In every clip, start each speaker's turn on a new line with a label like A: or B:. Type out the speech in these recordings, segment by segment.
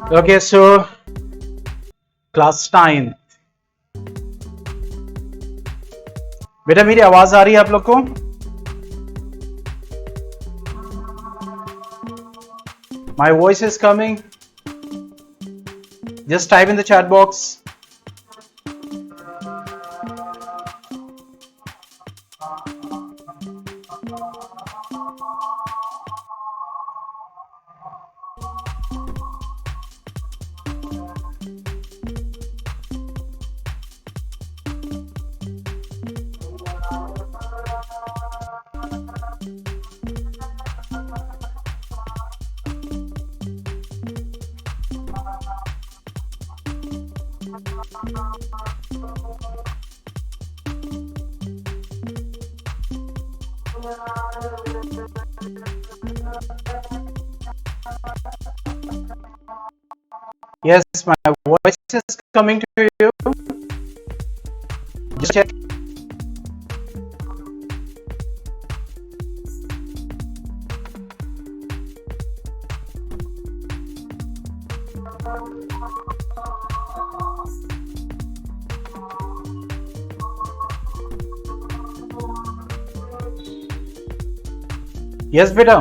A: Okay, so class 9। बेटा मेरी आवाज आ रही है आप लोग को? My voice is coming. Just type in the chat box. Yes, my voice is coming to you. Just check. Yes, बेटा।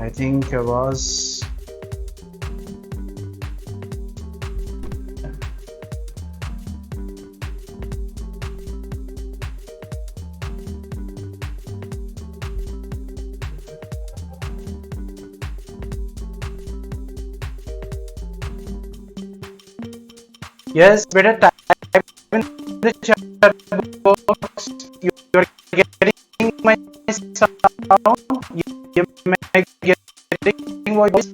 A: I think it was. Yes, better type in the chat box. You are getting my sound. You may getting voice.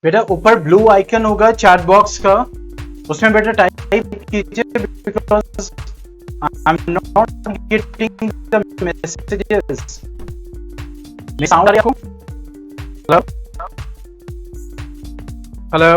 A: बेटा ऊपर blue icon होगा chat box का, उसमें बेटा type कीजिए because I am not getting the messages. मेरी sound आ रही है आपको? Hello hello.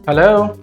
A: हेलो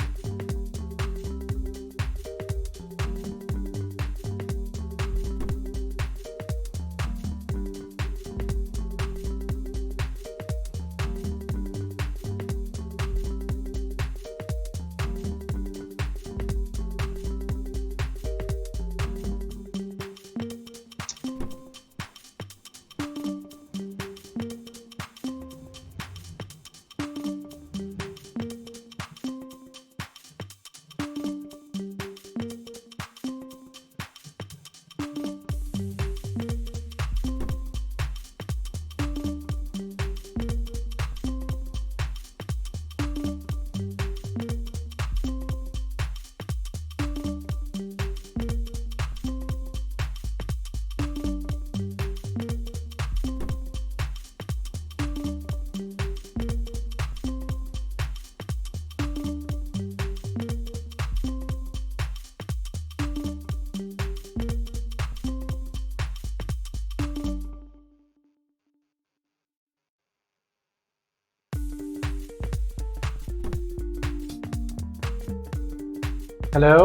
A: हेलो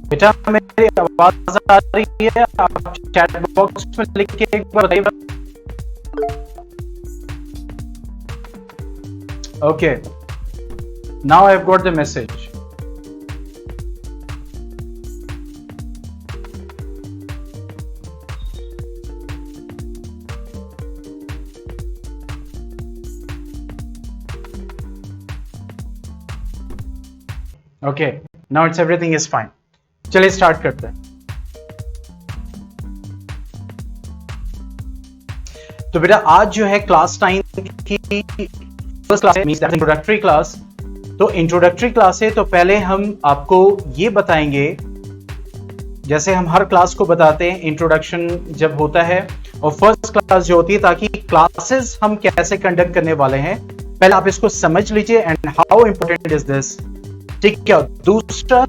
A: बेटा, मेरी आवाज आ रही है? आप चैट बॉक्स में लिख के एक बार बताइए। Okay, now I have got the message. Okay, now it's everything is fine. चलिए स्टार्ट करते हैं। तो बेटा आज जो है क्लास 9 की फर्स्ट क्लास है, इंट्रोडक्टरी क्लास। तो इंट्रोडक्टरी क्लास है, तो पहले हम आपको ये बताएंगे, जैसे हम हर क्लास को बताते हैं इंट्रोडक्शन जब होता है और फर्स्ट क्लास जो होती है, ताकि क्लासेस हम कैसे कंडक्ट करने वाले हैं पहले आप इसको समझ लीजिए and how important is this. ठीक है। दूसरा,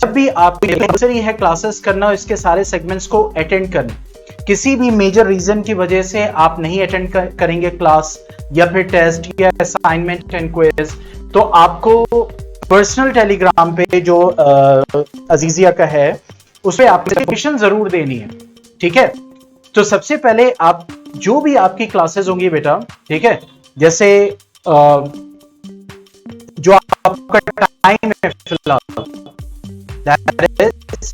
A: जब भी आपको नेसेसरी है क्लासेस करना, इसके सारे सेगमेंट्स को अटेंड करना, किसी भी मेजर रीजन की वजह से आप नहीं अटेंड करेंगे क्लास या फिर टेस्ट या असाइनमेंट एंड क्विज, तो आपको पर्सनल टेलीग्राम पे जो अजीजिया का है उस पे आपको एप्लीकेशन जरूर देनी है। ठीक है। तो सबसे पहले आप जो भी आपकी क्लासेस होंगी बेटा, ठीक है, जैसे जो आपका टाइम है फिलहाल दैट इज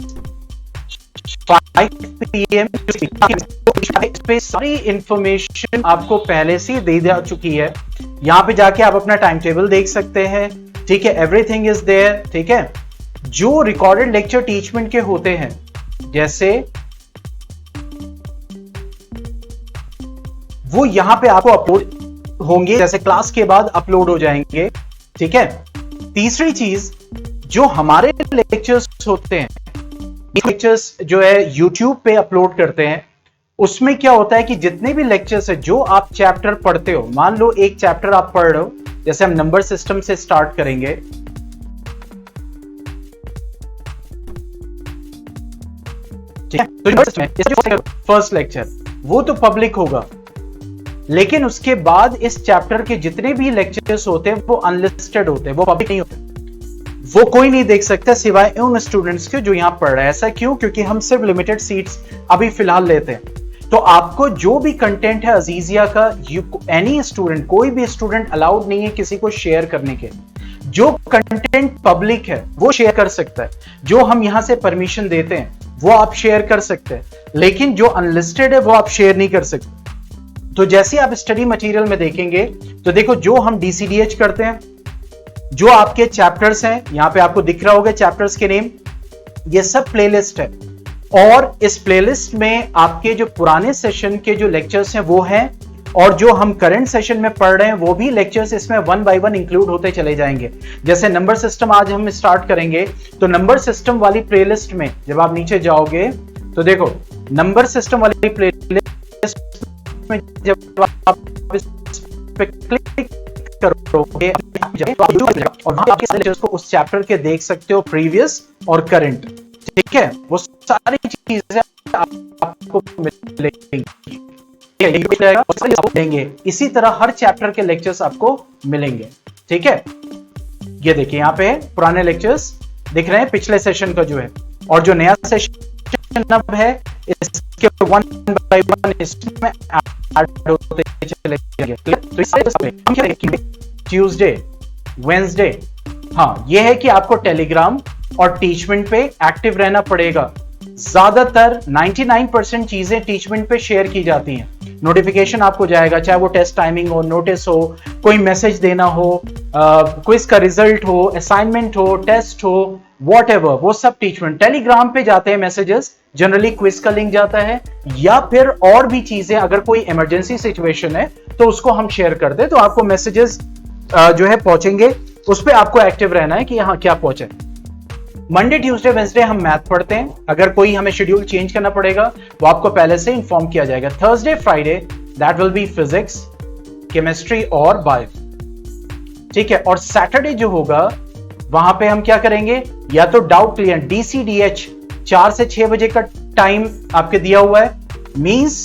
A: 5 PM पे सारी इंफॉर्मेशन आपको पहले से दे जा चुकी है। यहां पे जाके आप अपना टाइम टेबल देख सकते हैं। ठीक है, एवरीथिंग इज देयर। ठीक है। जो रिकॉर्डेड लेक्चर टीचमेंट के होते हैं, जैसे वो यहां पे आपको अपलोड होंगे, जैसे क्लास के बाद अपलोड हो जाएंगे। ठीक है। तीसरी चीज, जो हमारे लेक्चर्स होते हैं, लेक्चर्स जो है YouTube पे अपलोड करते हैं, उसमें क्या होता है कि जितने भी लेक्चर्स है, जो आप चैप्टर पढ़ते हो, मान लो एक चैप्टर आप पढ़ रहे हो, जैसे हम नंबर सिस्टम से स्टार्ट करेंगे। ठीक है। तो फर्स्ट लेक्चर वो तो पब्लिक होगा, लेकिन उसके बाद इस चैप्टर के जितने भी लेक्चर्स होते हैं वो अनलिस्टेड होते हैं, वो पब्लिक नहीं होते, वो कोई नहीं देख सकता सिवाय उन स्टूडेंट्स के जो यहां पढ़ रहे हैं। ऐसा क्यों? क्योंकि हम सिर्फ लिमिटेड सीट्स अभी फिलहाल लेते हैं। तो आपको जो भी कंटेंट है अजीजिया का, एनी स्टूडेंट, कोई भी स्टूडेंट अलाउड नहीं है किसी को शेयर करने के। जो कंटेंट पब्लिक है वो शेयर कर सकता है, जो हम यहां से परमिशन देते हैं वो आप शेयर कर सकते हैं, लेकिन जो अनलिस्टेड है वो आप शेयर नहीं कर सकते। तो जैसे आप स्टडी मटेरियल में देखेंगे, तो देखो जो हम DCDH करते हैं, जो आपके चैप्टर्स हैं, यहां पे आपको दिख रहा होगा चैप्टर्स के नेम, ये सब प्लेलिस्ट है। और इस प्लेलिस्ट में आपके जो पुराने सेशन के जो लेक्चर्स हैं वो हैं, और जो हम करंट सेशन में पढ़ रहे हैं वो भी लेक्चर्स इसमें 1 बाय 1 इंक्लूड होते चले जाएंगे। जैसे नंबर सिस्टम आज हम स्टार्ट करेंगे, तो नंबर सिस्टम वाली प्लेलिस्ट में जब आप नीचे जाओगे तो देखो नंबर सिस्टम वाली प्लेलिस्ट में जब आप इस पे क्लिक करोगे और वहां आपके लेक्चर्स को उस चैप्टर के देख सकते हो, प्रीवियस और करंट। ठीक है। वो सारी चीजें आपको मिलेंगी, इसी तरह हर चैप्टर के लेक्चर्स आपको मिलेंगे। ठीक है। ये देखिए यहाँ पे पुराने लेक्चर्स दिख रहे हैं पिछले सेशन का जो है, और जो नया सेशन अब है इसके 1 बाय 1 इसमें ऐड होते चले जाएंगे। तो हम क्या देखेंगे, ट्यूसडे, वेडनेसडे, हाँ ये है कि आपको टेलीग्राम और टीचमेंट पे एक्टिव रहना पड़ेगा। ज्यादातर 99% चीजें टीचमेंट पे शेयर की जाती हैं, नोटिफिकेशन आपको जाएगा, चाहे वो टेस्ट टाइमिंग हो, नोटिस हो, कोई मैसेज देना हो, क्विज का रिजल्ट हो, असाइनमेंट हो, टेस्ट हो, व्हाटएवर, वो सब टीचमेंट। टेलीग्राम पे जाते हैं मैसेजेस, जनरली क्विज का लिंक जाता है, या फिर और भी चीजें, अगर कोई इमरजेंसी सिचुएशन है तो उसको हम शेयर कर दे, तो आपको मैसेजेस जो है पहुंचेंगे, उस पर आपको एक्टिव रहना है कि यहाँ क्या पहुंचे। मंडे, ट्यूसडे, वेडनेसडे हम मैथ पढ़ते हैं, अगर कोई हमें शेड्यूल चेंज करना पड़ेगा वो आपको पहले से इंफॉर्म किया जाएगा। Thursday, Friday that will be physics, chemistry और बायो। ठीक है। और सैटरडे जो होगा वहां पे हम क्या करेंगे, या तो डाउट क्लियर, DCDH 4 से 6 बजे का टाइम आपके दिया हुआ है, मींस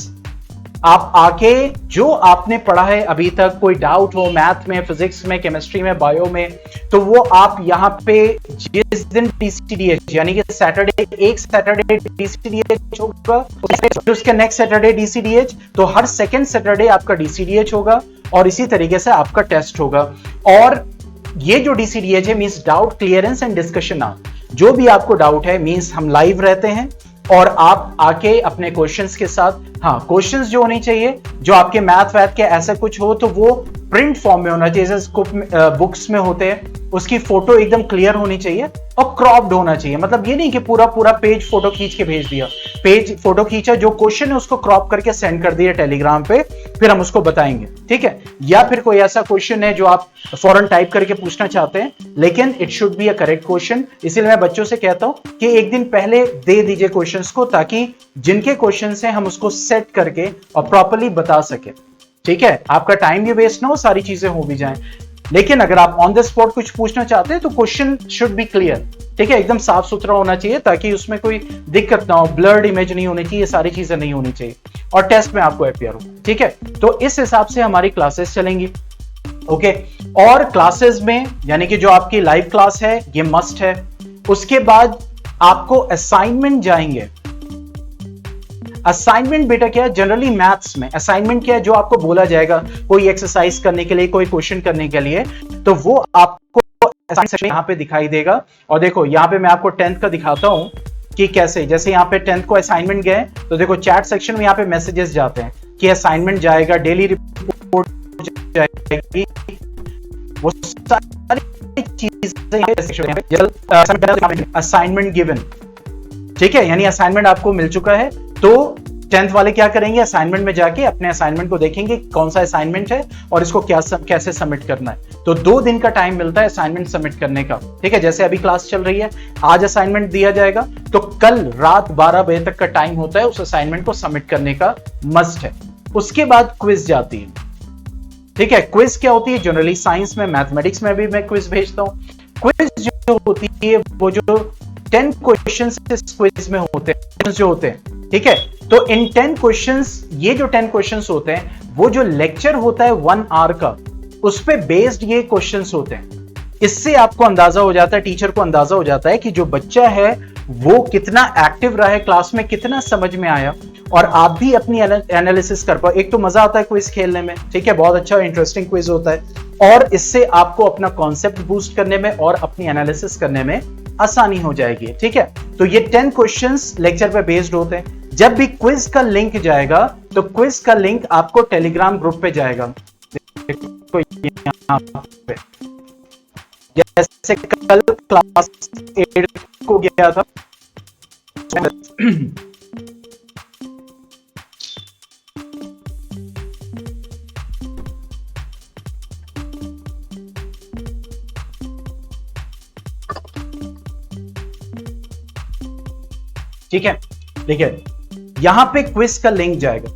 A: आप आके जो आपने पढ़ा है अभी तक, कोई डाउट हो मैथ में, फिजिक्स में, केमिस्ट्री में, बायो में, तो वो आप यहाँ पे जिस दिन डीसीडीएच यानी कि सैटरडे, एक सैटरडे डीसीडीएच होगा, उसके नेक्स्ट सैटरडे डीसीडीएच, तो हर सेकेंड सैटरडे आपका डीसीडीएच होगा और इसी तरीके से आपका टेस्ट होगा। और ये जो डीसीडीएच है means doubt clearance and discussion hour. जो भी आपको डाउट है मींस हम लाइव रहते हैं और आप आके अपने क्वेश्चंस के साथ, हाँ क्वेश्चंस जो होनी चाहिए जो आपके मैथ वैथ के ऐसा कुछ हो तो वो प्रिंट फॉर्म में होना चाहिए, जैसे बुक्स में होते हैं, उसकी फोटो एकदम क्लियर होनी चाहिए और क्रॉप्ड होना चाहिए। मतलब ये नहीं कि पूरा पूरा पेज फोटो खींच के भेज दिया, पेज फोटो खींचा, जो क्वेश्चन है उसको क्रॉप करके सेंड कर दिया टेलीग्राम पे, फिर हम उसको बताएंगे, ठीक है। या फिर कोई ऐसा क्वेश्चन है जो आप फौरन टाइप करके पूछना चाहते हैं, लेकिन it should be a correct question. इसीलिए मैं बच्चों से कहता हूं कि एक दिन पहले दे दीजिए क्वेश्चंस को, ताकि जिनके क्वेश्चंस हैं हम उसको सेट करके और प्रॉपर्ली बता सके, ठीक है। आपका टाइम भी वेस्ट ना हो, सारी चीजें हो भी जाएं। लेकिन अगर आप ऑन द स्पॉट कुछ पूछना चाहते हैं तो क्वेश्चन शुड बी क्लियर, ठीक है, एकदम साफ सुथरा होना चाहिए ताकि उसमें कोई दिक्कत ना हो, ब्लर्ड इमेज नहीं होनी चाहिए, ये सारी चीजें नहीं होनी चाहिए, और टेस्ट में आपको अपीयर हो, ठीक है। तो इस हिसाब से हमारी क्लासेस चलेंगी, ओके। और क्लासेस में यानी कि जो आपकी लाइव क्लास है ये मस्ट है। उसके बाद आपको असाइनमेंट जाएंगे। असाइनमेंट बेटा क्या है, जनरली मैथ्स में असाइनमेंट क्या है, जो आपको बोला जाएगा कोई एक्सरसाइज करने के लिए, कोई क्वेश्चन करने के लिए, तो वो आपको असाइनमेंट यहां पे दिखाई देगा। और देखो यहां पे मैं आपको 10th का दिखाता हूं कि कैसे, जैसे यहाँ पे 10th को असाइनमेंट गए तो देखो चैट सेक्शन में यहाँ पे मैसेजेस जाते हैं कि असाइनमेंट जाएगा, डेली रिपोर्ट जाएगी, वो सारी चीजें असाइनमेंट गिवन, ठीक है, यानी असाइनमेंट आपको मिल चुका है। तो 10th वाले क्या करेंगे, असाइनमेंट में जाके अपने असाइनमेंट को देखेंगे कौन सा असाइनमेंट है और इसको कैसे सबमिट करना है। तो 2 दिन का टाइम मिलता है असाइनमेंट सबमिट करने का, ठीक है। जैसे अभी क्लास चल रही है, आज असाइनमेंट दिया जाएगा तो कल रात 12 बजे तक का टाइम होता है उस असाइनमेंट को सबमिट करने का, मस्ट है। उसके बाद क्विज जाती है, ठीक है। क्विज क्या होती है, जनरली साइंस में, मैथमेटिक्स में भी मैं क्विज भेजता हूं। क्विज जो होती है वो जो 10 क्वेश्चंस इस क्विज में होते हैं, जो होते हैं, ठीक है। तो इन 10 क्वेश्चंस, ये जो 10 क्वेश्चंस होते हैं, वो जो लेक्चर होता है 1 आवर का, उस पे बेस्ड ये क्वेश्चंस होते हैं। इससे आपको अंदाजा हो जाता है, टीचर को अंदाजा हो जाता है कि जो बच्चा है वो कितना एक्टिव रहा है क्लास में, कितना समझ में आया, और आप भी अपनी एनालिसिस कर पाओ। एक तो मजा आता है क्विज खेलने में, ठीक है, बहुत अच्छा इंटरेस्टिंग क्विज होता है, और इससे आपको अपना कॉन्सेप्ट बूस्ट करने में और अपनी एनालिसिस करने में आसानी हो जाएगी, ठीक है। तो ये 10 क्वेश्चंस लेक्चर पे बेस्ड होते हैं। जब भी क्विज का लिंक जाएगा तो क्विज का लिंक आपको टेलीग्राम ग्रुप पे जाएगा, देखो यहाँ पे, जैसे कल क्लास 8 को गया था ठीक है। देखिए यहां पे क्विज का लिंक जाएगा,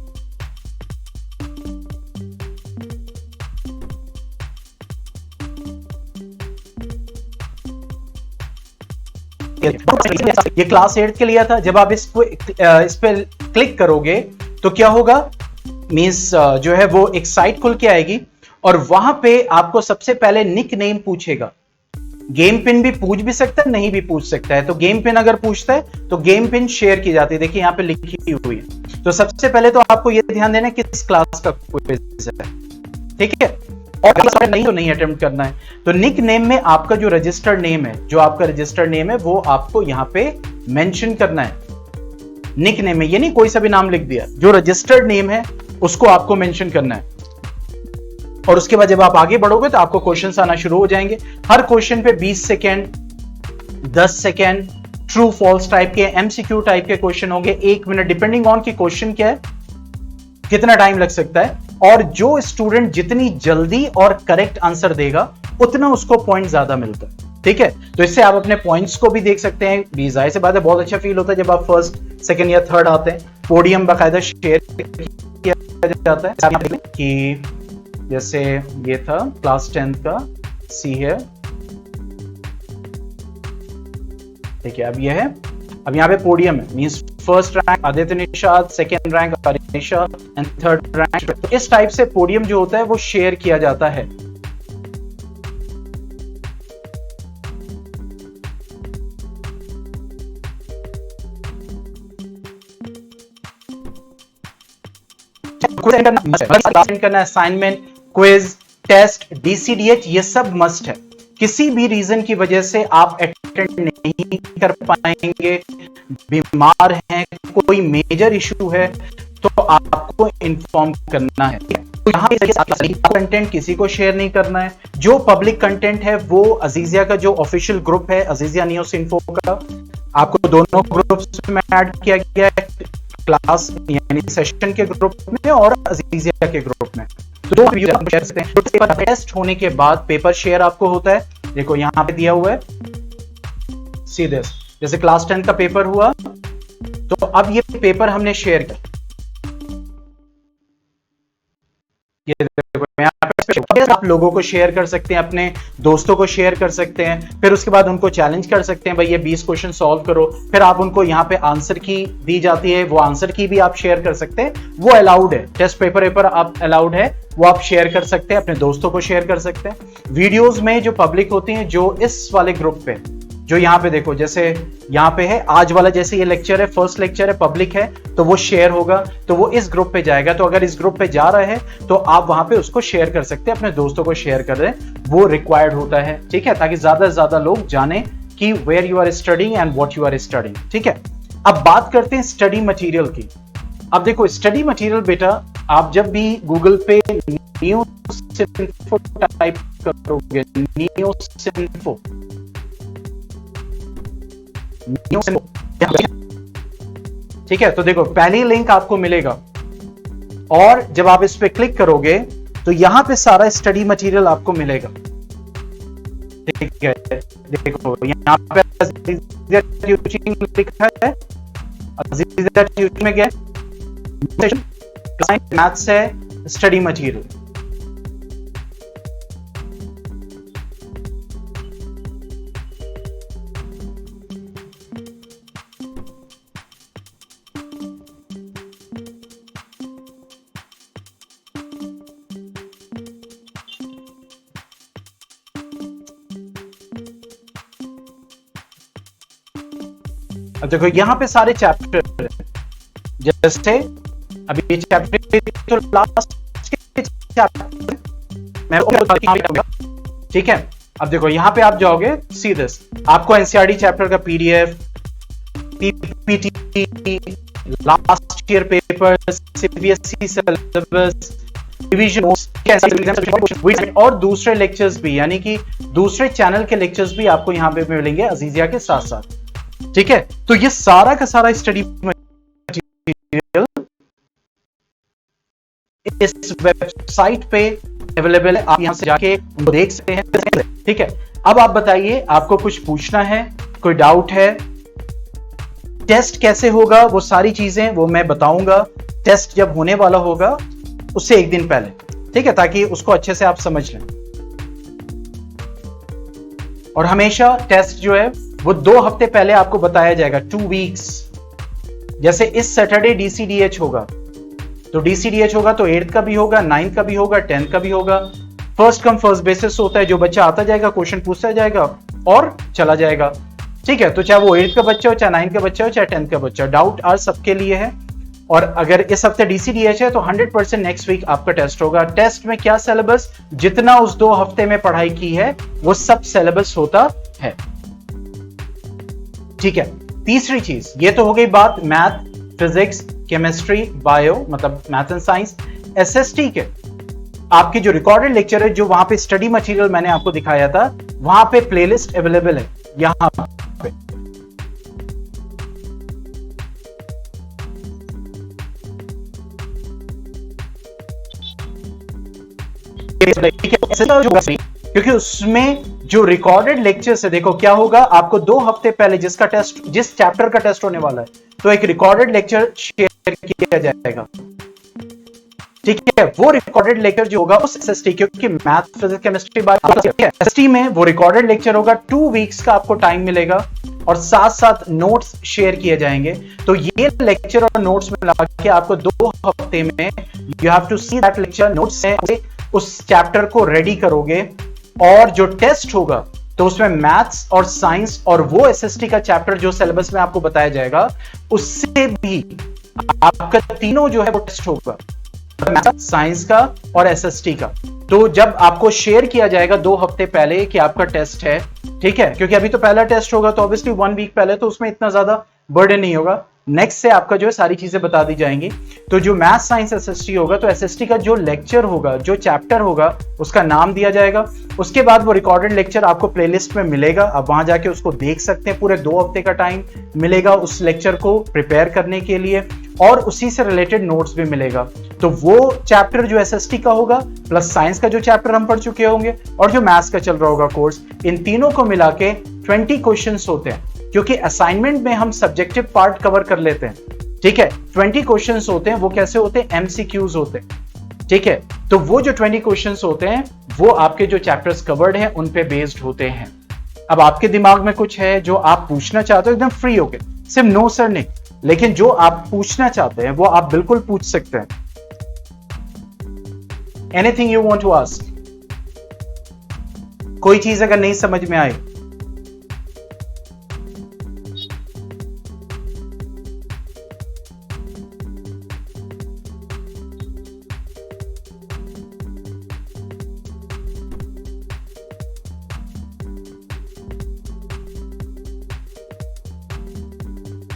A: ये क्लास 8 के लिए था। जब आप इस पे क्लिक करोगे तो क्या होगा, मींस जो है वो एक साइट खुल के आएगी और वहां पे आपको सबसे पहले निक नेम पूछेगा। गेम पिन भी पूछ भी सकता है, नहीं भी पूछ सकता है। तो गेम पिन अगर पूछता है तो गेम पिन शेयर की जाती है, देखिए यहां पे लिखी हुई है। तो सबसे पहले तो आपको यह ध्यान देना कि किस क्लास का क्विज है, ठीक है, और नहीं तो नहीं अटेम्प्ट करना है। तो निक नेम में आपका जो रजिस्टर्ड नेम है, जो आपका रजिस्टर्ड नेम है, वो आपको यहां पे मेंशन करना है। निक नेम में ये नहीं कोई सा भी नाम लिख दिया, जो रजिस्टर्ड नेम है उसको आपको मेंशन करना है। और उसके बाद जब आप आगे बढ़ोगे तो आपको क्वेश्चंस आना शुरू हो जाएंगे। हर क्वेश्चन पे 20 second, 10 second, true false type के, एमसीक्यू टाइप के क्वेश्चन होंगे, 1 मिनट, डिपेंडिंग ऑन की क्वेश्चन क्या है, कितना टाइम लग सकता है। और जो स्टूडेंट जितनी जल्दी और करेक्ट आंसर देगा उतना उसको पॉइंट ज्यादा मिलता है, ठीक है। तो इससे आप अपने पॉइंट्स को भी देख सकते हैं। भी जाहिर सी बात है, बहुत अच्छा फील होता है जब आप फर्स्ट, सेकंड या थर्ड आते हैं। पोडियम बाकायदा शेयर किया जाता है कि जैसे ये था क्लास 10 का, सी है, ठीक है। अब ये है, अब यहाँ पे पोडियम है, means first rank Aditya Nishad, second rank Anisha and third rank. तो इस टाइप से पोडियम जो होता है वो शेयर किया जाता है। करना, असाइनमेंट, क्विज, टेस्ट, डीसीडीएच, ये सब मस्ट है। किसी भी रीजन की वजह से आप अटेंड नहीं कर पाएंगे, बीमार हैं, कोई मेजर इशू है, तो आपको इन्फॉर्म करना है। तो यहाँ कंटेंट किसी को शेयर नहीं करना है। जो पब्लिक कंटेंट है वो अजीजिया का जो ऑफिशियल ग्रुप है अजीजिया न्यूज़ इन्फो का, आपको दोनों ग्रुप्स में ऐड किया गया है, क्लास यानी सेशन के ग्रुप में और अजीजिया के ग्रुप में। तो दो शेयर सकते हैं। टेस्ट होने के बाद पेपर शेयर आपको होता है, देखो यहां पे दिया हुआ है, सी दिस, जैसे क्लास 10 का पेपर हुआ तो अब ये पेपर हमने शेयर किया, ये देखो यहाँ पे आप लोगों को शेयर कर सकते हैं, अपने दोस्तों को शेयर कर सकते हैं, फिर उसके बाद उनको चैलेंज कर सकते हैं, भाई ये 20 क्वेश्चन सॉल्व करो, फिर आप उनको यहाँ पे आंसर की दी जाती है, वो आंसर की भी आप शेयर कर सकते हैं, वो अलाउड है। टेस्ट पेपर आप अलाउड है, वो आप शेयर कर सकते हैं, अपने दोस्तों को शेयर कर सकते हैं। वीडियोस में जो पब्लिक होती हैं, जो इस वाले ग्रुप पे, जो यहाँ पे देखो जैसे यहाँ पे है आज वाला, जैसे ये लेक्चर है, फर्स्ट लेक्चर है, पब्लिक है, तो वो शेयर होगा, तो वो इस ग्रुप पे जाएगा। तो अगर इस ग्रुप पे जा रहा है तो आप वहां पे उसको शेयर कर सकते हैं, अपने दोस्तों को शेयर कर दें, वो रिक्वायर्ड होता है, ठीक है, ताकि ज्यादा से ज्यादा लोग जाने कि where you are studying and what you are studying, ठीक है। अब बात करते हैं स्टडी मटीरियल की। अब देखो स्टडी मटीरियल बेटा, आप जब भी गूगल पे न्यूज़ इन्फो टाइप करोगे, न्यूज़ इन्फो, ठीक है, तो देखो पहली लिंक आपको मिलेगा और जब आप इस पे क्लिक करोगे तो यहां पे सारा स्टडी मटेरियल आपको मिलेगा, ठीक है। देखो यहां पे लिखा है, में गया मैथ्स है, स्टडी मटेरियल। अब देखो यहां पे सारे चैप्टर, जैसे अभी ये चैप्टर तो लास्ट चैप्टर मैं, ठीक है। अब देखो यहां पे आप जाओगे, सी दिस, आपको एनसीईआरटी चैप्टर का PDF, PPT, last year paper, CBSE syllabus, revision और दूसरे लेक्चर्स भी, यानी कि दूसरे चैनल के लेक्चर्स भी आपको यहां पे मिलेंगे अजीजिया के साथ साथ, ठीक है। तो ये सारा का सारा स्टडी मटेरियल इस वेबसाइट पे अवेलेबल है, आप यहां से जाके उनको देख सकते हैं, ठीक है। अब आप बताइए, आपको कुछ पूछना है, कोई डाउट है? टेस्ट कैसे होगा वो सारी चीजें वो मैं बताऊंगा, टेस्ट जब होने वाला होगा उससे एक दिन पहले, ठीक है, ताकि उसको अच्छे से आप समझ लें। और हमेशा टेस्ट जो है वो 2 हफ्ते पहले आपको बताया जाएगा, 2 वीक्स। जैसे इस सैटरडे डीसीडीएच होगा, तो डीसीडीएच होगा तो 8th का भी होगा, 9th का भी होगा, 10th का भी होगा। फर्स्ट कम फर्स्ट बेसिस होता है, जो बच्चा आता जाएगा क्वेश्चन पूछता जाएगा और चला जाएगा, ठीक है। तो चाहे वो 8th का बच्चा हो, चाहे 9th का बच्चा हो, चाहे 10th का बच्चा, डाउट आज सबके लिए है। और अगर इस हफ्ते डीसीडीएच है तो 100% नेक्स्ट वीक आपका टेस्ट होगा। टेस्ट में क्या सिलेबस, जितना उस 2 हफ्ते में पढ़ाई की है वो सब सिलेबस होता है, ठीक है। तीसरी चीज, ये तो हो गई बात मैथ, फिजिक्स, केमिस्ट्री, बायो, मतलब मैथ एंड साइंस। एसएसटी के आपके जो रिकॉर्डेड लेक्चर है, जो वहां पे स्टडी मटेरियल मैंने आपको दिखाया था, वहां पे प्लेलिस्ट अवेलेबल है यहां पे, क्योंकि उसमें जो रिकॉर्डेड लेक्चर्स है, देखो क्या होगा, आपको 2 हफ्ते पहले जिसका टेस्ट, जिस चैप्टर का टेस्ट होने वाला है, तो एक रिकॉर्डेड लेक्चर शेयर किया जाएगा, ठीक है। वो रिकॉर्डेड लेक्चर जो होगा उस एसएसटी, क्योंकि math, physics, chemistry, bio, SST में वो रिकॉर्डेड लेक्चर होगा, 2 वीक्स का आपको टाइम मिलेगा। और साथ साथ नोट्स शेयर किए जाएंगे। तो ये लेक्चर और नोट्स में लगा के आपको 2 हफ्ते में you have to see that lecture, notes से उस चैप्टर को रेडी करोगे। और जो टेस्ट होगा तो उसमें मैथ्स और साइंस और वो एसएसटी का चैप्टर जो सिलेबस में आपको बताया जाएगा, उससे भी आपका तीनों जो है वो टेस्ट होगा, साइंस का और एसएसटी का। तो जब आपको शेयर किया जाएगा 2 हफ्ते पहले कि आपका टेस्ट है, ठीक है, क्योंकि अभी तो पहला टेस्ट होगा तो ऑब्वियसली 1 वीक पहले तो उसमें इतना ज्यादा बर्डन नहीं होगा। नेक्स्ट से आपका जो है सारी चीजें बता दी जाएंगी। तो जो मैथ साइंस एसएसटी होगा, तो एसएसटी का जो लेक्चर होगा, जो चैप्टर होगा, उसका नाम दिया जाएगा। उसके बाद वो रिकॉर्डेड लेक्चर आपको प्लेलिस्ट में मिलेगा, आप वहां जाके उसको देख सकते हैं। पूरे 2 हफ्ते का टाइम मिलेगा उस लेक्चर को प्रिपेयर करने के लिए, और उसी से रिलेटेड नोट्स भी मिलेगा। तो वो चैप्टर जो एसएसटी का होगा प्लस साइंस का जो चैप्टर हम पढ़ चुके होंगे और जो मैथ्स का चल रहा होगा कोर्स, इन तीनों को मिला के 20 क्वेश्चंस होते हैं। क्योंकि असाइनमेंट में हम सब्जेक्टिव पार्ट कवर कर लेते हैं, ठीक है। 20 क्वेश्चंस होते हैं, वो कैसे होते हैं, एमसीक्यूज होते हैं, ठीक है। तो वो जो 20 क्वेश्चंस होते हैं वो आपके जो चैप्टर्स कवर्ड हैं उन पे बेस्ड होते हैं। अब आपके दिमाग में कुछ है जो आप पूछना चाहते हो, एकदम फ्री होके, सिर्फ नो सर नहीं, लेकिन जो आप पूछना चाहते हैं वो आप बिल्कुल पूछ सकते हैं। Anything you want to ask, कोई चीज अगर नहीं समझ में आए।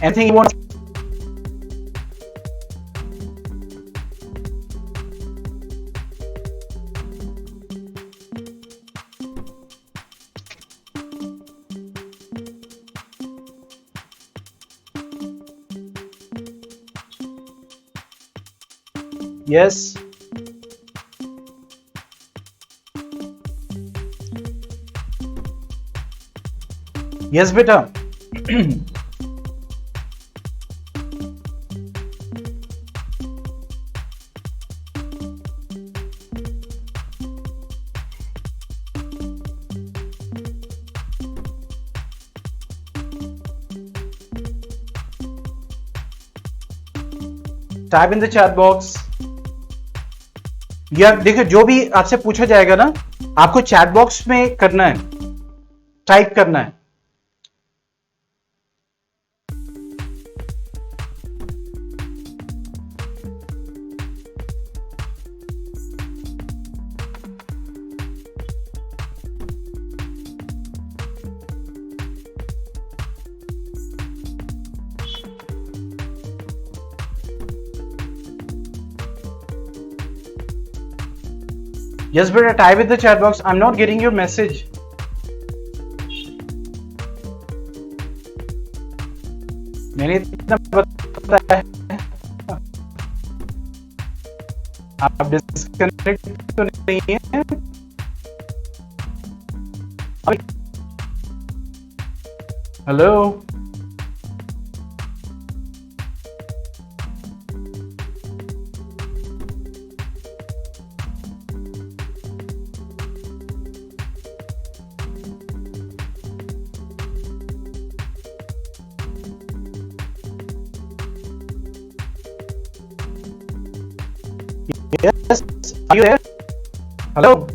A: Anything you want? Yes. Yes, बेटा। Type in the chat box. या देखिए, जो भी आपसे पूछा जाएगा ना, आपको चैट बॉक्स में करना है, टाइप करना है। Yes, better type in the chat box. I'm not getting your message. मैंने इतना बताया है, आप डिस्कनेक्ट तो नहीं है? Hello, yes, are you there? Hello.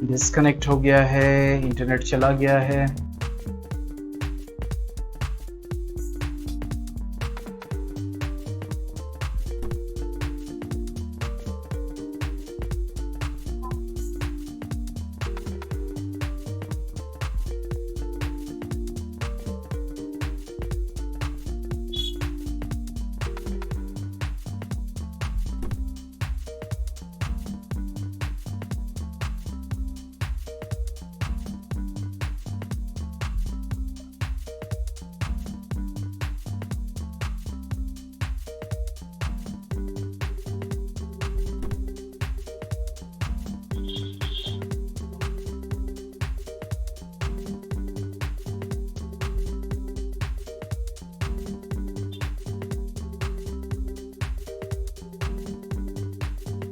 A: Disconnect हो गया है, इंटरनेट चला गया है।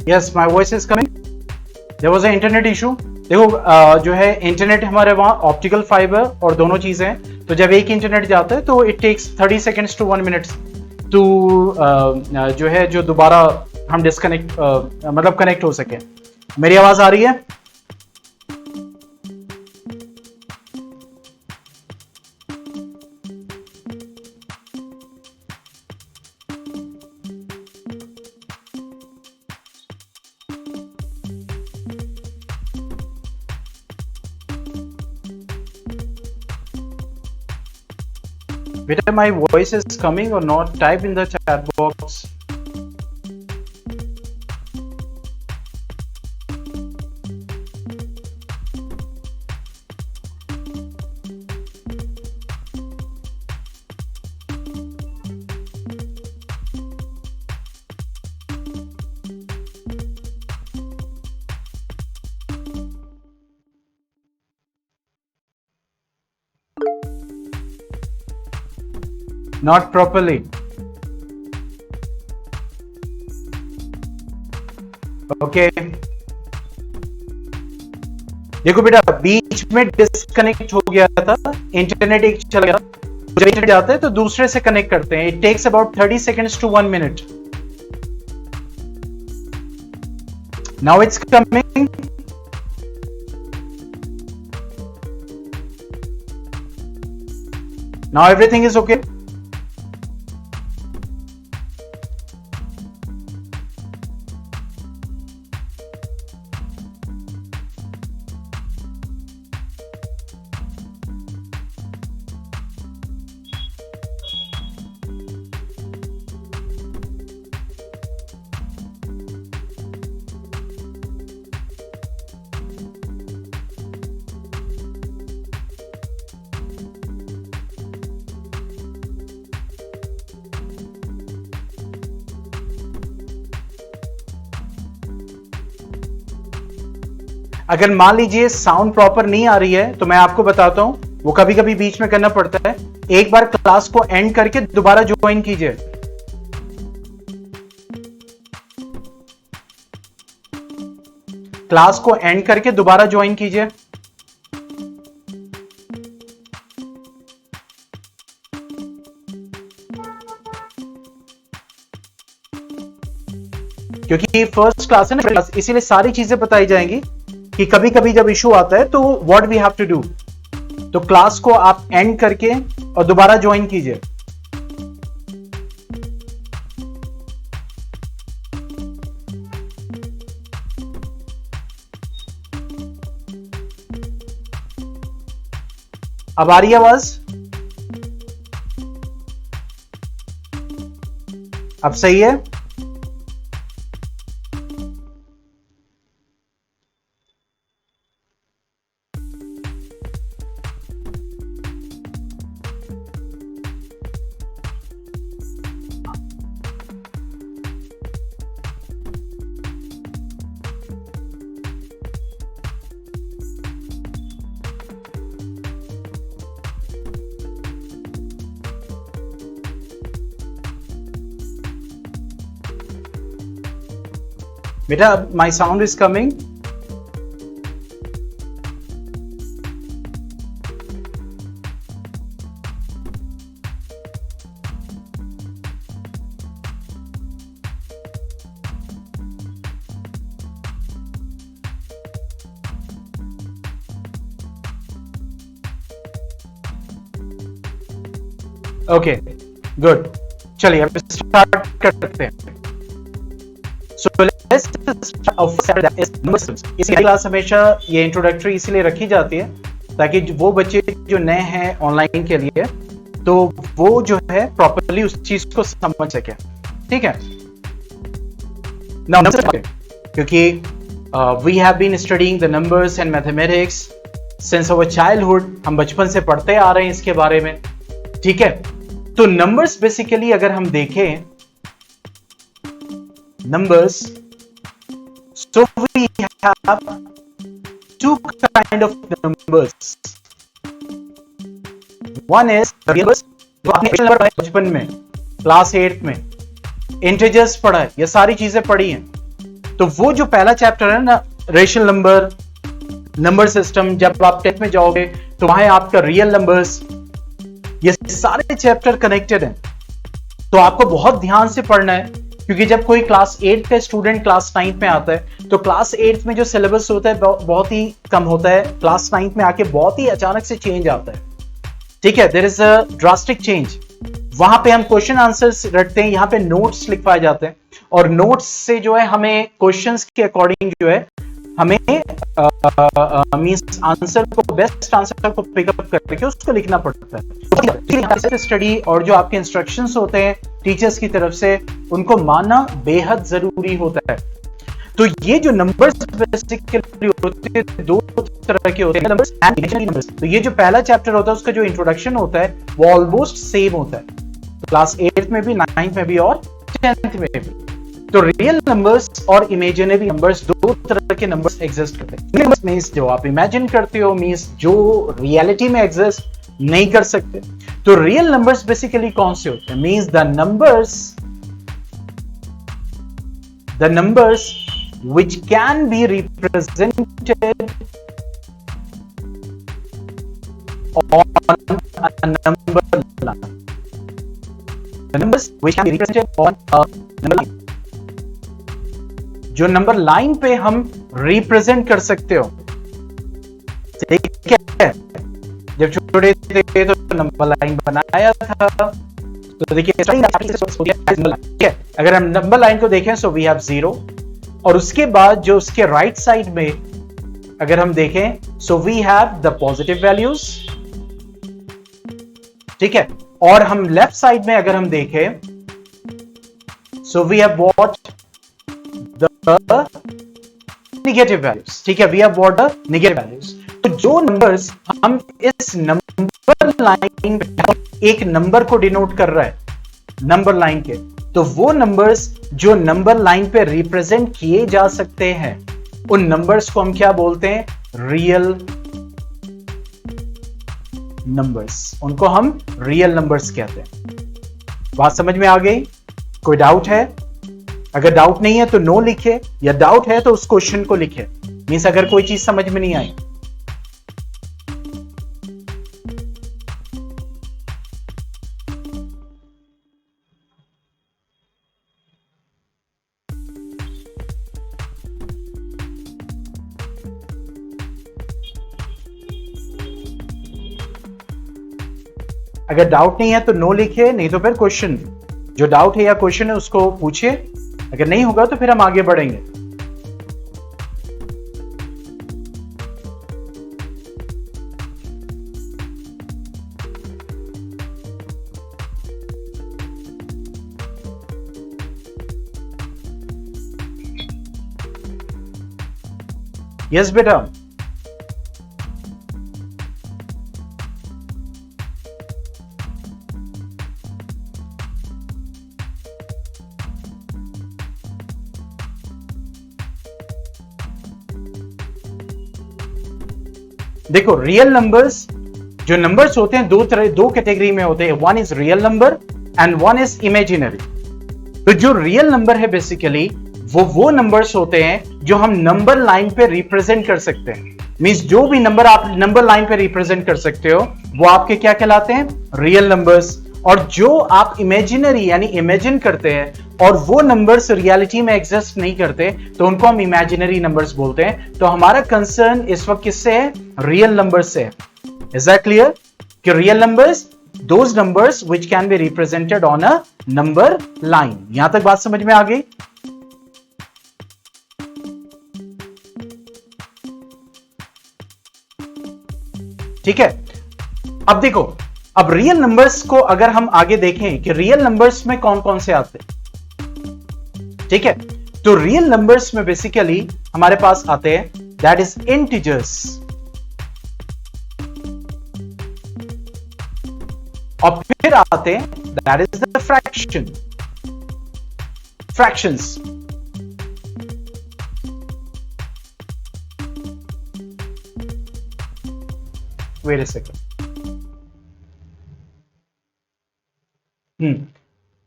A: Yes, my voice is coming. There was a internet issue. देखो जो है इंटरनेट हमारे वहाँ ऑप्टिकल फाइबर और दोनों चीजें हैं, तो जब एक इंटरनेट जाता है तो it takes 30 seconds to 1 minute to जो है जो दोबारा हम डिस्कनेक्ट मतलब कनेक्ट हो सके। मेरी आवाज आ रही है? Whether my voice is coming or not, type in the chat box. Not properly. Okay देखो बेटा, बीच में डिस्कनेक्ट हो गया था, इंटरनेट एक चला गया। जब इंटरनेट जाता है तो दूसरे से कनेक्ट करते हैं। It takes about 30 seconds to 1 minute. Now it's coming. Now everything is okay. अगर मान लीजिए साउंड प्रॉपर नहीं आ रही है तो मैं आपको बताता हूं, वो कभी कभी बीच में करना पड़ता है। एक बार क्लास को एंड करके दोबारा ज्वाइन कीजिए। क्लास को एंड करके दोबारा ज्वाइन कीजिए। क्योंकि फर्स्ट क्लास है ना, इसीलिए सारी चीजें बताई जाएंगी कि कभी कभी जब इशू आता है तो what we have to do. तो क्लास को आप एंड करके और दोबारा ज्वाइन कीजिए। अब आ रही है आवाज? अब सही है? बेटा my sound is coming. Okay good, चलिए अब स्टार्ट करते हैं। सो लेट्स इसी क्लास हमेशा ये इंट्रोडक्टरी इसलिए रखी जाती है ताकि वो बच्चे जो नए हैं ऑनलाइन के लिए, तो वो जो है प्रॉपर्ली उस चीज को समझ सके, ठीक है ना। क्योंकि we have been studying the numbers and mathematics since our childhood, हम बचपन से पढ़ते आ रहे हैं इसके बारे में, ठीक है। तो नंबर्स बेसिकली अगर हम देखें numbers, so we have two kind of numbers. One is numbers जो आपने नंबर पढ़ा है बचपन में, क्लास 8 में इंटीजर्स पढ़ा है, ये सारी चीजें पढ़ी हैं। तो वो जो पहला चैप्टर है ना, रेशनल नंबर, नंबर सिस्टम, जब आप 10th में जाओगे तो वहां आपका रियल नंबर्स, ये सारे चैप्टर कनेक्टेड हैं। तो आपको बहुत ध्यान से पढ़ना है, क्योंकि जब कोई क्लास 8 का स्टूडेंट क्लास 9 में आता है तो क्लास 8 में जो सिलेबस होता है बहुत ही कम होता है, क्लास 9 में आके बहुत ही अचानक से चेंज आता है, ठीक है। There is a drastic change. वहां पे हम क्वेश्चन आंसर्स रखते हैं, यहाँ पे नोट्स लिखवाए जाते हैं, और नोट्स से जो है हमें क्वेश्चंस के अकॉर्डिंग जो है हमें मींस आंसर को, बेस्ट आंसर को पिकअप करके उसको लिखना पड़ता है। स्टडी और जो आपके इंस्ट्रक्शंस होते हैं टीचर्स की तरफ से, उनको मानना बेहद जरूरी होता है। तो ये जो नंबर्स बेसिकली होते हैं दो तरह के होते हैं, नंबर्स एंड इमेजिनरी नंबर्स। तो ये जो पहला चैप्टर होता है उसका जो इंट्रोडक्शन होता है वो ऑलमोस्ट सेम होता है, क्लास 8 में भी, 9th में भी और 10th में भी। तो रियल नंबर्स और इमेजिनरी नंबर्स, दो तरह के नंबर्स एग्जिस्ट करते हैं। नंबर्स मींस जो आप इमेजिन करते हो, मींस जो रियलिटी में एग्जिस्ट नहीं कर सकते। तो रियल नंबर्स बेसिकली कौन से होते हैं? Means the numbers which can be represented on a number line. The numbers which can be represented on a number line. जो नंबर लाइन पे हम रिप्रेजेंट कर सकते हो, ठीक है। जब छोटे थे तो नंबर लाइन बनाया था, तो देखिए अगर हम नंबर लाइन को देखें सो वी हैव 0, और उसके बाद जो उसके राइट साइड में अगर हम देखें so we have the positive values, ठीक है। और हम लेफ्ट साइड में अगर हम देखें so we have what the negative values, ठीक है। We have what the negative values. तो जो नंबर्स हम इस नंबर लाइन पे एक नंबर को डिनोट कर रहा है नंबर लाइन के, तो वो नंबर्स जो नंबर लाइन पे रिप्रेजेंट किए जा सकते हैं उन नंबर्स को हम क्या बोलते हैं? Real numbers. उनको हम रियल नंबर्स कहते हैं। बात समझ में आ गई? कोई डाउट है? अगर डाउट नहीं है तो नो लिखे, या डाउट है तो उस क्वेश्चन को लिखे, मींस अगर कोई चीज समझ में नहीं आई। अगर डाउट नहीं है तो नो लिखिए, नहीं तो फिर क्वेश्चन, जो डाउट है या क्वेश्चन है उसको पूछिए। अगर नहीं होगा तो फिर हम आगे बढ़ेंगे। यस बेटा, देखो रियल नंबर्स, जो नंबर्स होते हैं दो कैटेगरी में होते हैं, one is real number and one is imaginary. तो जो रियल नंबर है बेसिकली वो नंबर्स होते हैं जो हम नंबर लाइन पे रिप्रेजेंट कर सकते हैं। मींस जो भी नंबर आप नंबर लाइन पे रिप्रेजेंट कर सकते हो वो आपके क्या कहलाते हैं? Real numbers. और जो आप इमेजिनरी यानी इमेजिन करते हैं और वो नंबर्स रियलिटी में एग्जिस्ट नहीं करते, तो उनको हम इमेजिनरी नंबर्स बोलते हैं। तो हमारा कंसर्न इस वक्त किससे है? रियल नंबर्स से है। Is that clear? कि real numbers those numbers which can be represented on a number line. यहां तक बात समझ में आ गई? ठीक है, अब देखो, अब रियल नंबर्स को अगर हम आगे देखें कि रियल नंबर्स में कौन कौन से आते हैं, ठीक है, तो रियल नंबर्स में बेसिकली हमारे पास आते हैं दैट इज इंटीजर्स, और फिर आते हैं that is the fractions. Wait a second,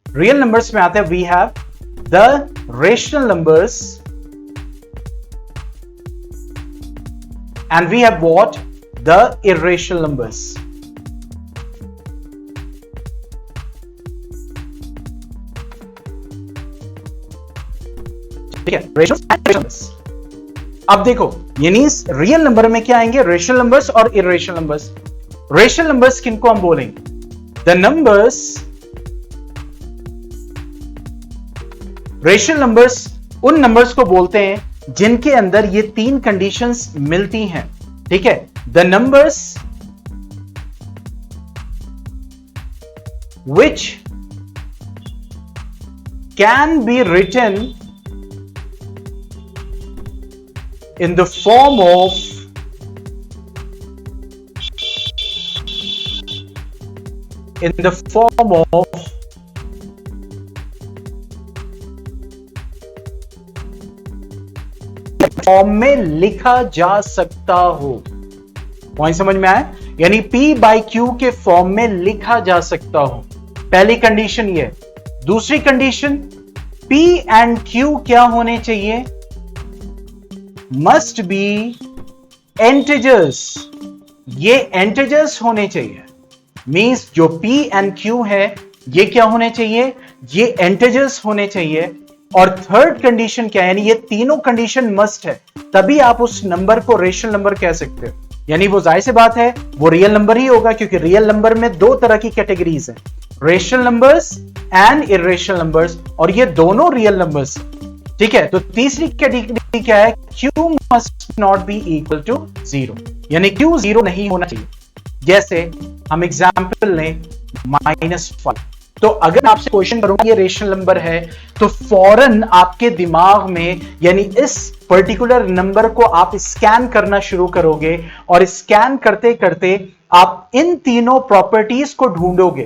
A: real numbers में आते हैं we have the rational numbers and we have what the irrational numbers. ठीक है, रेशनल्स। अब देखो, यानी रियल नंबर में क्या आएंगे? रेशनल नंबर्स और इर्रेशनल नंबर्स। रेशनल नंबर्स किनको हम बोलेंगे? द नंबर्स, रेशनल नंबर्स उन नंबर्स को बोलते हैं जिनके अंदर ये तीन कंडीशंस मिलती हैं। ठीक है, the numbers which can be written in the form of form में लिखा जा सकता हो। पॉइंट समझ में आया? यानी P बाई Q के फॉर्म में लिखा जा सकता हो। पहली कंडीशन ये। दूसरी कंडीशन, P एंड Q क्या होने चाहिए? Must be integers. ये इंटीजर्स होने चाहिए। मींस जो P एंड Q है ये क्या होने चाहिए? ये इंटीजर्स होने चाहिए। और थर्ड कंडीशन क्या है? यानी ये तीनों कंडीशन मस्ट है, तभी आप उस नंबर को रेशनल नंबर कह सकते हो। यानी वो जाहिर सी बात है वो रियल नंबर ही होगा, क्योंकि रियल नंबर में दो तरह की कैटेगरीज हैं, rational numbers and irrational numbers, और ये दोनों रियल नंबर्स। ठीक है, तो तीसरी कैटेगरी क्या है? Q must not be equal to 0, यानी Q 0 नहीं होना चाहिए। जैसे हम एग्जाम्पल लें -5, तो अगर आपसे क्वेश्चन करूंगा ये रेशनल नंबर है, तो फौरन आपके दिमाग में यानी इस पर्टिकुलर नंबर को आप स्कैन करना शुरू करोगे, और स्कैन करते करते आप इन तीनों प्रॉपर्टीज को ढूंढोगे।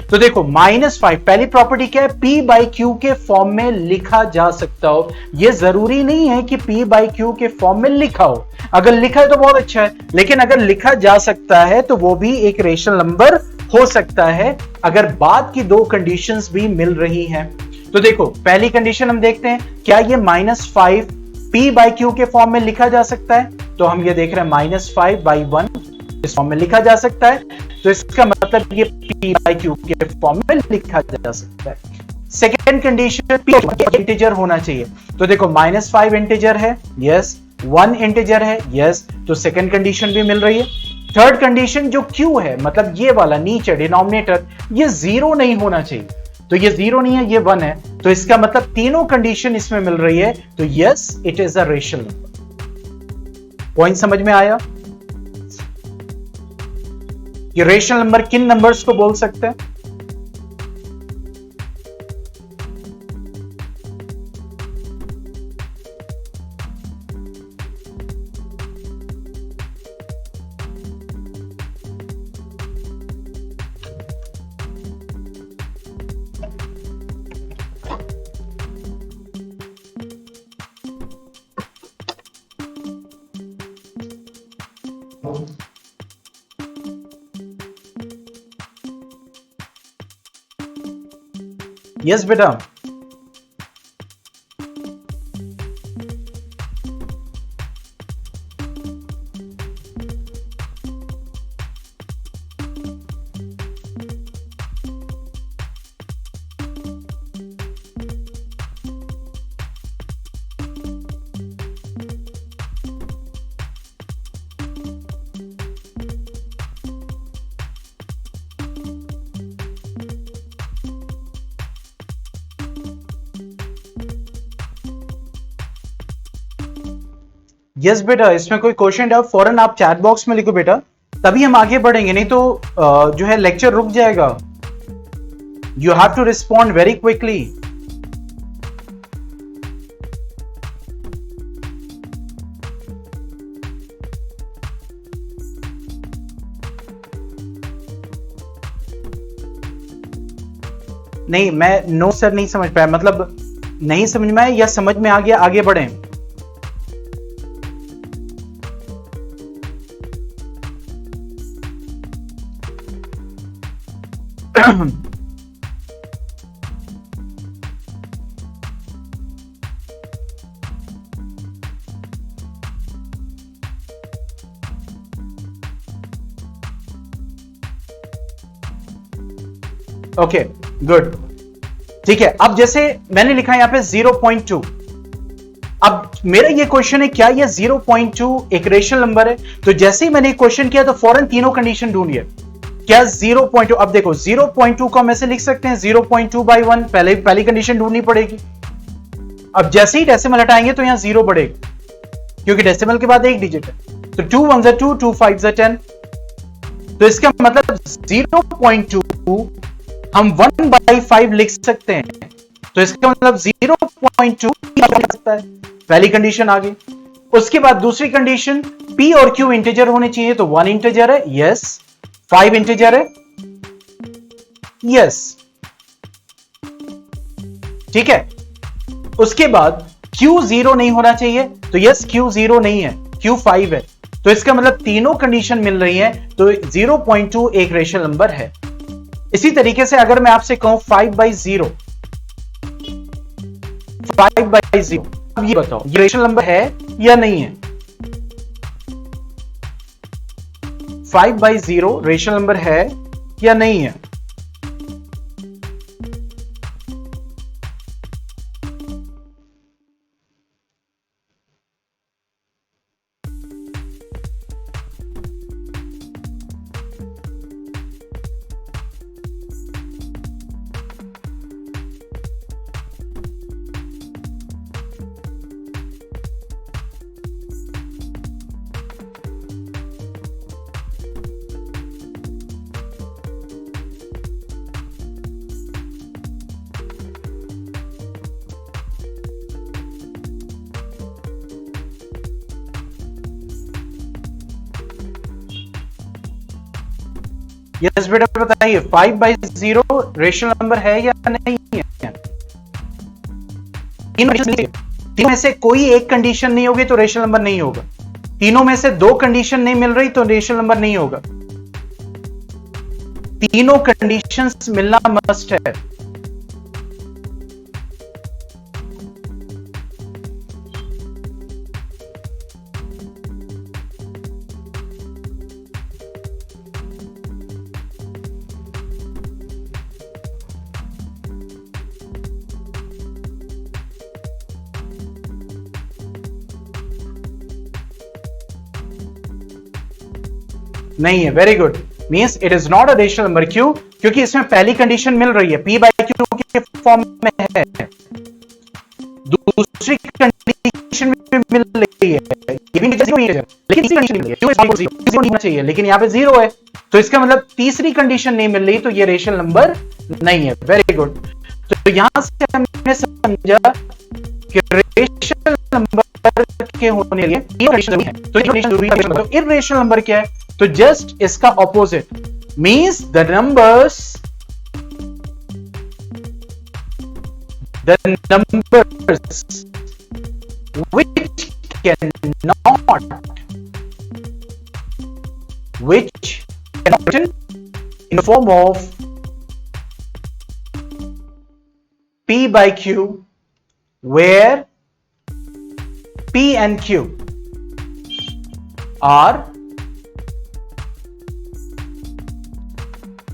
A: तो देखो -5 पहली प्रॉपर्टी क्या है? P बाई Q के फॉर्म में लिखा जा सकता हो। यह जरूरी नहीं है कि P बाई Q के फॉर्म में लिखा हो, अगर लिखा है तो बहुत अच्छा है, लेकिन अगर लिखा जा सकता है तो वो भी एक रेशनल नंबर हो सकता है, अगर बाद की दो कंडीशंस भी मिल रही हैं। तो देखो पहली कंडीशन हम देखते हैं, क्या ये -5 P बाई Q के फॉर्म में लिखा जा सकता है? तो हम ये देख रहे हैं -5 बाई 1 इस फॉर्म में लिखा जा सकता है, तो इसका मतलब ये P बाई Q के फॉर्म में लिखा जा सकता है। सेकेंड कंडीशन, P इंटीजर होना चाहिए। तो देखो -5 इंटीजर है, यस, 1 इंटीजर है, यस, तो सेकेंड कंडीशन भी मिल रही है। थर्ड कंडीशन जो Q है, मतलब ये वाला नीचे डिनोमिनेटर, ये 0 नहीं होना चाहिए, तो ये 0 नहीं है, ये 1 है, तो इसका मतलब तीनों कंडीशन इसमें मिल रही है, तो yes it is a rational number. Point समझ में आया? ये रेशनल नंबर किन नंबर्स को बोल सकते हैं? यस बेटा, यस बेटा, इसमें कोई क्वेश्चन है फौरन आप चैट बॉक्स में लिखो बेटा, तभी हम आगे बढ़ेंगे, नहीं तो जो है लेक्चर रुक जाएगा। You have to respond very quickly. नहीं, मैं नो सर नहीं समझ पाया, मतलब नहीं समझ में आया या समझ में आ गया, आगे बढ़ें। ओके गुड, ठीक है। अब जैसे मैंने लिखा है यहां पे 0.2, अब मेरा ये क्वेश्चन है क्या ये 0.2 एक रेशनल नंबर है? तो जैसे ही मैंने क्वेश्चन किया तो फौरन तीनों कंडीशन ढूंढिए। क्या 0.2, अब देखो 0.2 को हम ऐसे लिख सकते हैं 0.2/1, पहली कंडीशन ढूंढनी पड़ेगी। अब जैसे ही डेसिमल हटाएंगे तो यहां 0 बढ़ेगा, क्योंकि डेसिमल के बाद एक डिजिट है। तो 2 1 2, 2 5 10, तो इसका मतलब 0.2 हम 1/5 लिख सकते हैं, तो इसका मतलब 0.2 सकता है। पहली कंडीशन आ गई। उसके बाद दूसरी कंडीशन, p और q इंटीजर होने चाहिए, तो 1 इंटीजर है, यस। 5 इंटीजर है, यस, ठीक है। उसके बाद q 0 नहीं होना चाहिए, तो यस q 0 नहीं है, q 5 है, तो इसका मतलब तीनों कंडीशन मिल रही है, तो 0.2 एक रेशनल नंबर है। इसी तरीके से अगर मैं आपसे कहूं 5/0, 5/0, अब ये बताओ ये रेशनल नंबर है या नहीं है? 5/0 रेशनल नंबर है या नहीं है? यस बेटा बताइए, 5/0 रेशनल नंबर है या नहीं है? तीनों में से कोई एक कंडीशन नहीं होगी तो रेशनल नंबर नहीं होगा। तीनों में से दो कंडीशन नहीं मिल रही तो रेशनल नंबर नहीं होगा। तीनों कंडीशंस मिलना मस्ट है। नहीं है, very good, means it is not a rational number. क्यों? क्योंकि इसमें पहली कंडीशन मिल रही है, p/q के फॉर्म में है, दूसरी कंडीशन भी मिल रही है, ये भी नहीं है, लेकिन तीसरी कंडीशन मिल रही है, क्यों होना चाहिए, लेकिन यहां पे 0 है, तो इसका मतलब तीसरी कंडीशन नहीं मिल रही, तो ये रेशनल नंबर नहीं है। वेरी गुड, तो यहां से हमने समझा कि रेशनल नंबर के होने के लिए तीन कंडीशन जरूरी है, तो ये कंडीशन जरूरी है। तो इर्रेशनल नंबर क्या है? तो जस्ट इसका opposite, means the numbers which cannot written in the form of p/q, where p and q are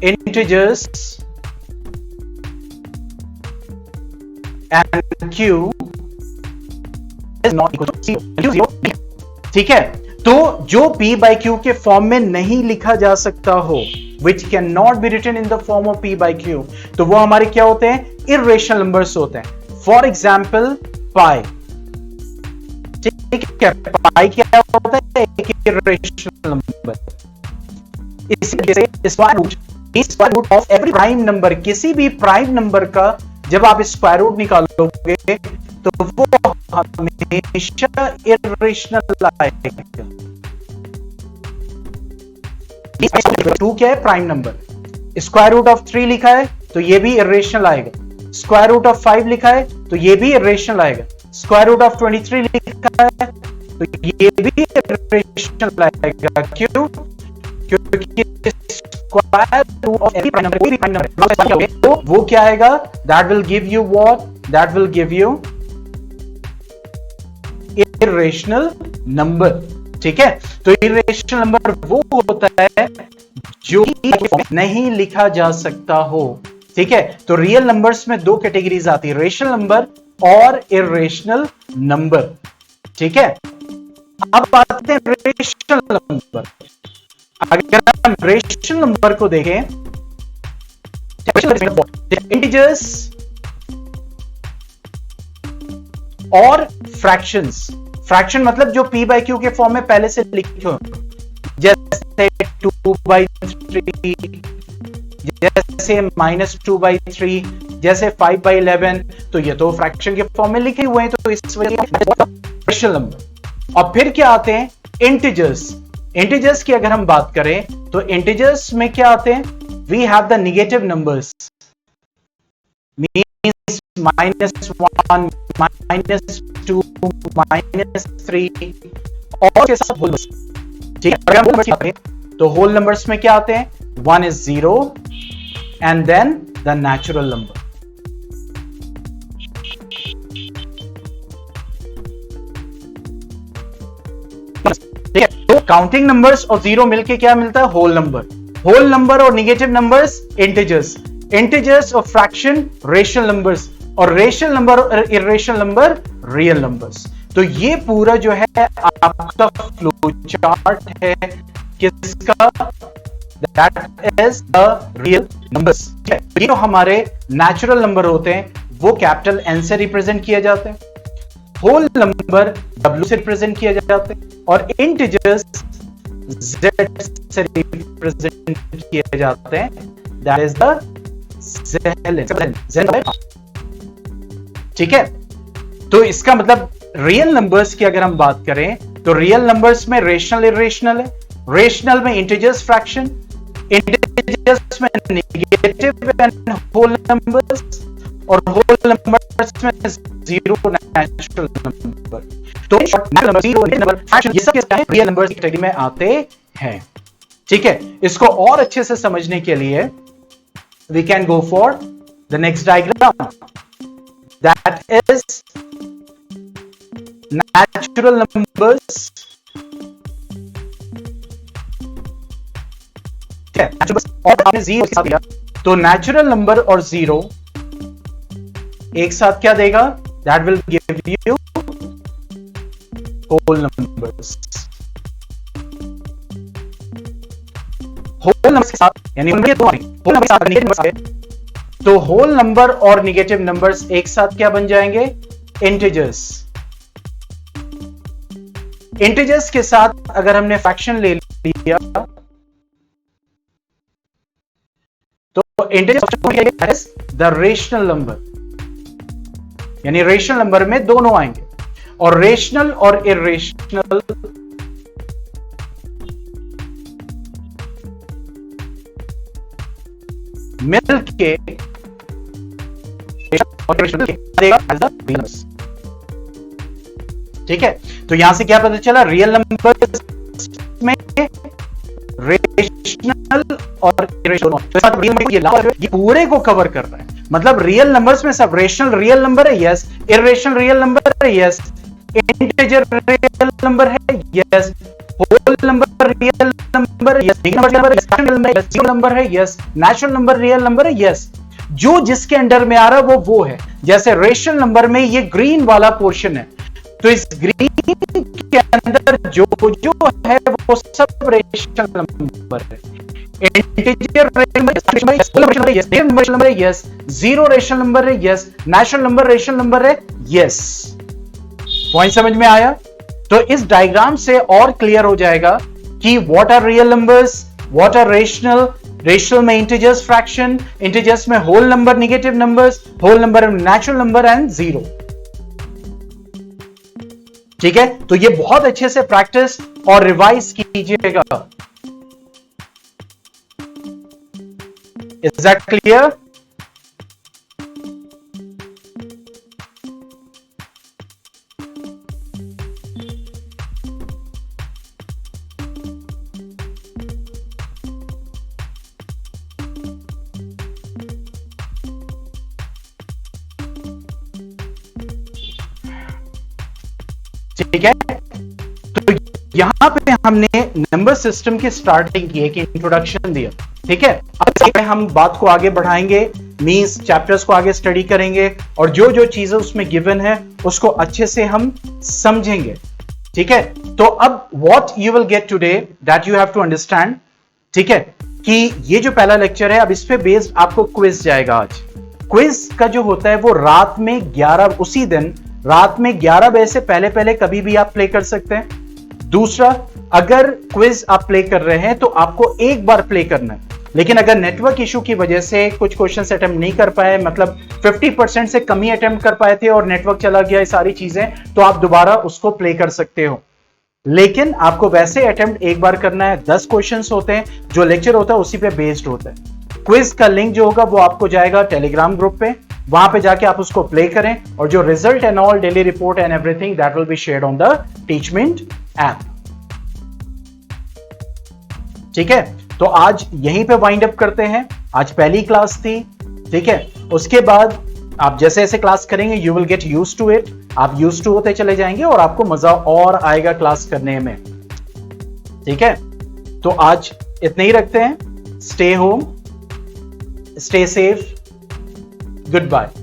A: integers and q is not equal to 0. ठीक है, तो जो p/q के फॉर्म में नहीं लिखा जा सकता हो, which cannot be written in the form of p/q, तो वो हमारे क्या होते हैं? irrational numbers होते हैं। फॉर एग्जाम्पल पाई, ठीक है, पाई क्या होता है, एक इरेशनल नंबर। इसलिए square root of every prime number, किसी भी प्राइम नंबर का जब आप स्क्वायर रूट निकालोगे तो वो हमेशा इरेशनल आएगा। 2 क्या है, prime number. Square root of 3 लिखा है तो ये भी इरेशनल आएगा। स्क्वायर रूट ऑफ 5 लिखा है तो ये भी इरेशनल आएगा। स्क्वायर रूट ऑफ 23 लिखा है तो ये भी इरेशनल आएगा। क्यों? क्योंकि square root of every prime number, कोई भी प्राइम नंबर, तो वो क्या आएगा, that will give you what, that will give you irrational number. ठीक है, तो इरेशनल नंबर वो होता है जो नहीं लिखा जा सकता हो। ठीक है, तो रियल नंबर्स में 2 कैटेगरीज आती है, रेशनल नंबर और इरेशनल नंबर। ठीक है, अब आते हैं रेशनल नंबर। अगर हम रेशनल नंबर को देखें, इंटीजर्स और फ्रैक्शंस। फ्रैक्शन मतलब जो p बाई क्यू के फॉर्म में पहले से लिखे हो, जैसे 2/3, जैसे -2/3, जैसे 5/11, तो ये तो फ्रैक्शन के फॉर्म में लिखे हुए हैं, तो इस वजह से रेशनल नंबर। और फिर क्या आते हैं, इंटीजर्स। इंटीजर्स की अगर हम बात करें तो इंटीजर्स में क्या आते हैं, we have the negative numbers, means -1, -2, -3 और के साथ होल नंबर्स। ठीक है, अगर हम होल नंबर्स की बात करें तो होल नंबर्स में क्या आते हैं, 1 is 0 and then the natural number। ठीक है, तो काउंटिंग नंबर्स और 0 मिलके क्या मिलता है, होल नंबर। होल नंबर और नेगेटिव नंबर्स इंटीजर्स, इंटीजर्स और फ्रैक्शन रेशनल नंबर्स, और रेशनल नंबर और इरेशनल नंबर रियल नंबर्स। तो ये पूरा जो है आपका फ्लो चार्ट है किसका, that is the real numbers. ये जो हमारे नेचुरल नंबर होते हैं वो कैपिटल N से रिप्रेजेंट किए जाते हैं, होल नंबर W से रिप्रेजेंट किए जाते हैं, और इंटीजर्स Z से रिप्रेजेंट किए जाते हैं, दैट इज द Z। ठीक है, तो इसका मतलब रियल नंबर्स की अगर हम बात करें तो रियल नंबर्स में रेशनल इरेशनल है, रेशनल में इंटीजर्स फ्रैक्शन, इंटीजर्स में नेगेटिव एंड होल नंबर्स, और होल नंबर्स में 0 नेचुरल नंबर। तो नंबर 0 नंबर फ्रैक्शन ये सब क्या है, रियल नंबर्स की कैटेगरी में आते हैं। ठीक है, इसको और अच्छे से समझने के लिए we can go for the next diagram, that is natural numbers। और आपने 0 के साथ दिया तो नेचुरल नंबर और 0 एक साथ क्या देगा, that will give you whole numbers. Whole number के साथ यानी उनके दो होल नंबर के साथ नेगेटिव नंबर्स आए तो होल नंबर और नेगेटिव नंबर्स एक साथ क्या बन जाएंगे, इंटीजर्स। इंटीजर्स के साथ अगर हमने फ्रैक्शन ले लिया तो इंटीजर्स द रेशनल नंबर, यानी रेशनल नंबर में दोनों आएंगे, और रेशनल और इरेशनल मिलके ठीक है, तो यहां से क्या पता चला, रियल नंबर में रेशनल और इरेशनल ये पूरे को कवर कर रहा है। मतलब रियल नंबर्स में सब रेशनल रियल नंबर है, यस, इरेशनल रियल नंबर है, यस, इंटीजर रियल नंबर है, yes, whole number real number है, यस, नंबर है, yes, natural number real number है, यस। जो जिसके अंडर में आ रहा है वो है। जैसे रेशनल नंबर में ये ग्रीन वाला पोर्शन है, तो इस ग्रीन के अंदर जो जो है वो सब रेशनल नंबर है। इंटीजर रेशनल नंबर है, यस, जीरो रेशनल नंबर है, yes, natural number rational number है, यस। पॉइंट समझ में आया? तो इस डायग्राम से और क्लियर हो जाएगा कि what are real numbers, what are rational, rational में इंटीजर्स फ्रैक्शन, इंटीजर्स में whole number negative numbers, whole number natural number and zero. ठीक है, तो ये बहुत अच्छे से प्रैक्टिस और रिवाइज कीजिएगा। Is that clear? ठीक है, तो यहां पे हमने नंबर सिस्टम की स्टार्टिंग की, एक इंट्रोडक्शन दिया। ठीक है, अब हम बात को आगे बढ़ाएंगे, मींस चैप्टर्स को आगे स्टडी करेंगे और जो जो चीजें उसमें गिवन है उसको अच्छे से हम समझेंगे। ठीक है, तो अब what you will get today that you have to understand, ठीक है, कि ये जो पहला लेक्चर है अब इस पे बेस्ड आपको क्विज जाएगा। आज क्विज का जो होता है वो रात में 11, उसी दिन रात में 11 बजे से पहले पहले कभी भी आप प्ले कर सकते हैं। दूसरा, अगर क्विज आप प्ले कर रहे हैं तो आपको एक बार प्ले करना है, लेकिन अगर नेटवर्क इशू की वजह से कुछ क्वेश्चंस अटेम्प्ट नहीं कर पाए, मतलब 50% से कम ही अटेम्प्ट कर पाए थे और नेटवर्क चला गया, ये सारी चीजें, तो आप दोबारा उसको प्ले कर सकते हो। लेकिन आपको वैसे अटेम्प्ट एक बार करना है। 10 क्वेश्चंस होते हैं, जो लेक्चर होता है उसी पे बेस्ड होता है। क्विज का लिंक जो होगा वो आपको जाएगा टेलीग्राम ग्रुप पे, वहां पे जाके आप उसको प्ले करें और जो result and all, daily report and everything, that will be shared on the Teachmint app. ठीक है, तो आज यहीं पे वाइंड अप करते हैं। आज पहली क्लास थी। ठीक है, उसके बाद आप जैसे जैसे क्लास करेंगे you will get used to it, आप यूज्ड टू होते चले जाएंगे और आपको मजा और आएगा क्लास करने में। ठीक है, तो आज इतने ही रखते हैं। Stay home, stay safe, goodbye।